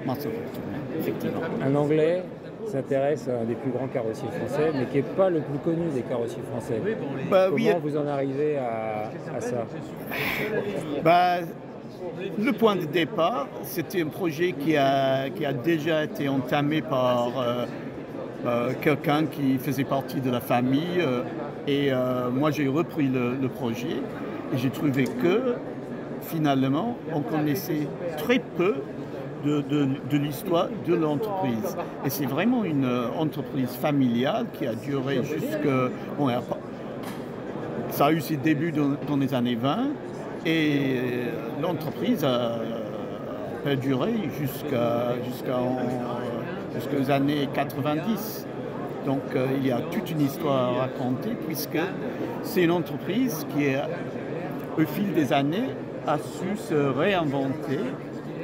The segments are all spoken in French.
Marcel Fortuny, effectivement. Un Anglais s'intéresse à un des plus grands carrossiers français, mais qui n'est pas le plus connu des carrossiers français. Bah, Comment oui, vous en arrivez à ça? bah, le point de départ, c'était un projet qui a déjà été entamé par quelqu'un qui faisait partie de la famille. Moi, j'ai repris le projet et j'ai trouvé que, finalement, on connaissait très peu de l'histoire de l'entreprise. Et c'est vraiment une entreprise familiale qui a duré jusque... Bon, ça a eu ses débuts dans les années 20 et l'entreprise a perduré jusqu'aux années 90. Donc il y a toute une histoire à raconter puisque c'est une entreprise qui, au fil des années, a su se réinventer,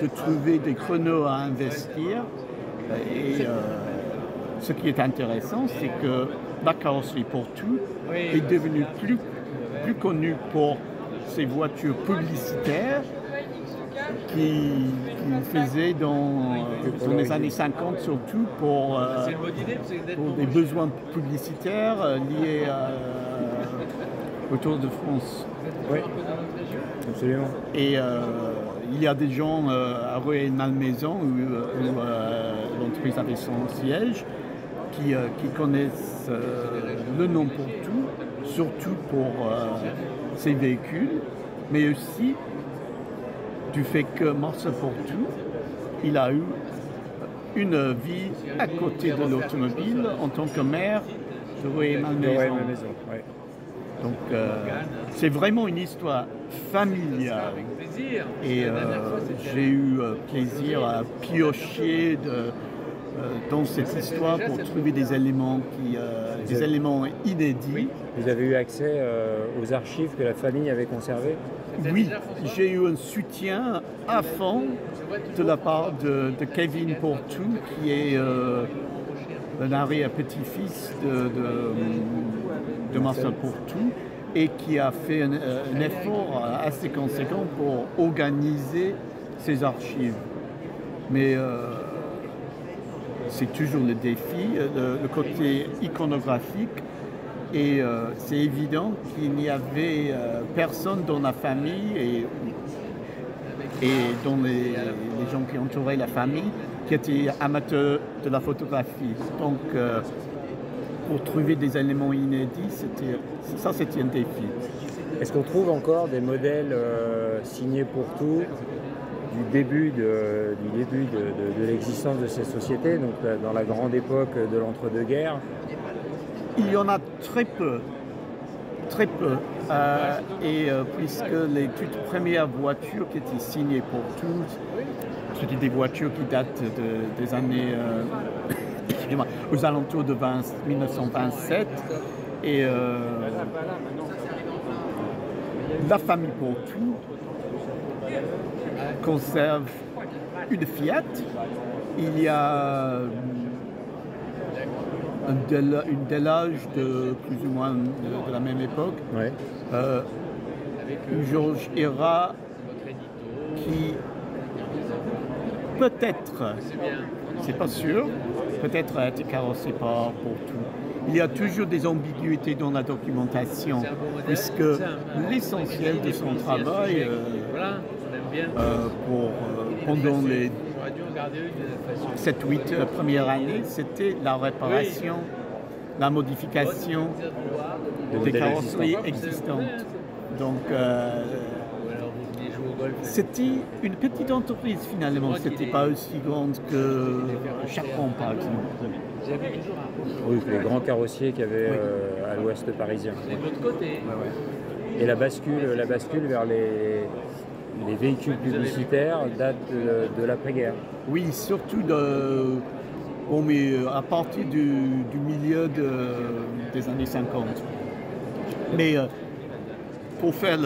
de trouver des créneaux à investir. Et ce qui est intéressant, c'est que la carrosserie Portou est devenue plus connue pour ses voitures publicitaires qui faisaient dans les années 50 surtout pour des besoins publicitaires liés au Tour de France. Oui, absolument. Et il y a des gens à Rueil-Malmaison où l'entreprise avait son siège qui connaissent le nom Portou, surtout pour ses véhicules, mais aussi du fait que Marcel Portou, il a eu une vie à côté de l'automobile en tant que maire de Rueil-Malmaison. Ouais. Donc c'est vraiment une histoire familiale et j'ai eu plaisir à piocher dans cette histoire pour trouver des éléments inédits. Vous avez eu accès aux archives que la famille avait conservées? Oui, j'ai eu un soutien à fond de la part de Kevin Portou, qui est un arrière-petit-fils de Marcel Portou et qui a fait un effort assez conséquent pour organiser ces archives. Mais c'est toujours le défi, le côté iconographique. Et c'est évident qu'il n'y avait personne dans la famille et dans les gens qui entouraient la famille qui étaient amateurs de la photographie. Donc, pour trouver des éléments inédits, c'était un défi. Est-ce qu'on trouve encore des modèles signés Portou du début de l'existence de ces sociétés, donc dans la grande époque de l'entre-deux-guerres? Il y en a très peu, puisque les toutes premières voitures qui étaient signées Portou, c'était des voitures qui datent des années, aux alentours de 1927, et la famille Portou conserve une Fiat. Il y a une délage de plus ou moins de la même époque. Ouais. Une Georges Hera qui peut-être, c'est pas sûr, peut-être a été carrossée par Portou. Il y a toujours des ambiguïtés dans la documentation, puisque l'essentiel de son travail pendant les 7-8 premières années, c'était la réparation, la modification des carrosseries existantes. Donc, c'était une petite entreprise finalement, c'était pas aussi grande que Chapon par exemple. Oui, les grands carrossiers qu'il y avait à l'ouest parisien. Et la bascule vers les véhicules publicitaires date de l'après-guerre. Oui, surtout mais à partir du milieu des années 50. Mais pour faire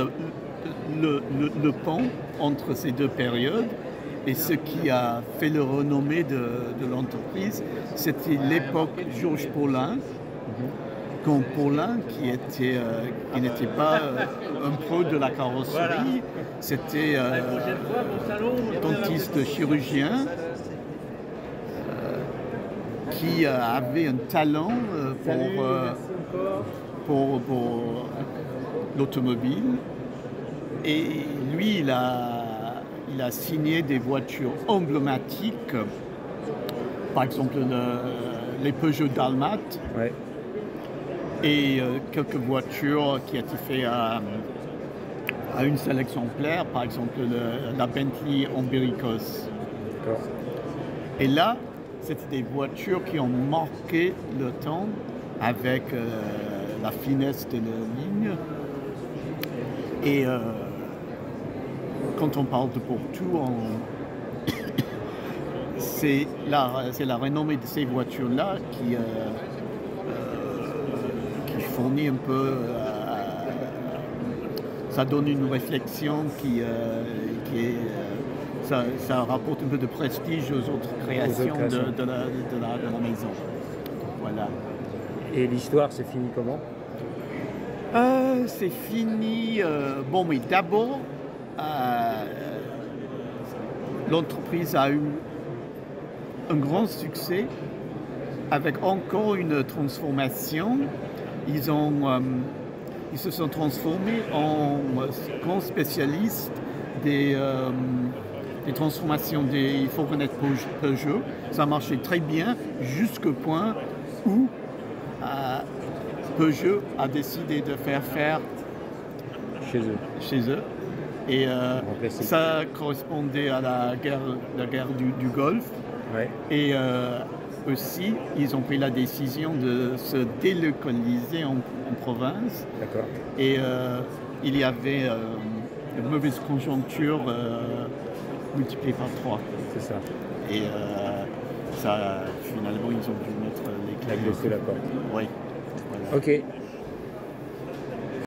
le pont entre ces deux périodes, et ce qui a fait le renommée de l'entreprise, c'était l'époque Georges Paulin, quand Paulin, qui n'était pas un pro de la carrosserie, c'était dentiste chirurgien, qui avait un talent pour l'automobile. Et lui, il a signé des voitures emblématiques, par exemple les Peugeot Dalmate, Ouais. et quelques voitures qui étaient faites à une seule exemplaire, par exemple la Bentley Umbericos. D'accord. Et là, c'était des voitures qui ont marqué le temps avec la finesse de la ligne. Et quand on parle de Porto, c'est la renommée de ces voitures-là qui fournit un peu, ça donne une réflexion qui est, ça rapporte un peu de prestige aux autres créations de la maison. Voilà. Et l'histoire, c'est fini comment? C'est fini. Bon, mais d'abord, l'entreprise a eu un grand succès avec encore une transformation. Ils se sont transformés en grands spécialistes des transformations des fourgonnettes Peugeot. Ça marchait très bien jusqu'au point où Peugeot a décidé de faire chez eux. Et ça correspondait à la guerre du Golfe. Ouais. Et aussi, ils ont pris la décision de se délocaliser en province. D'accord. Et il y avait une mauvaise conjoncture multipliée par 3. C'est ça. Et finalement, ils ont dû mettre les clés. La porte. Oui. Voilà. Ok.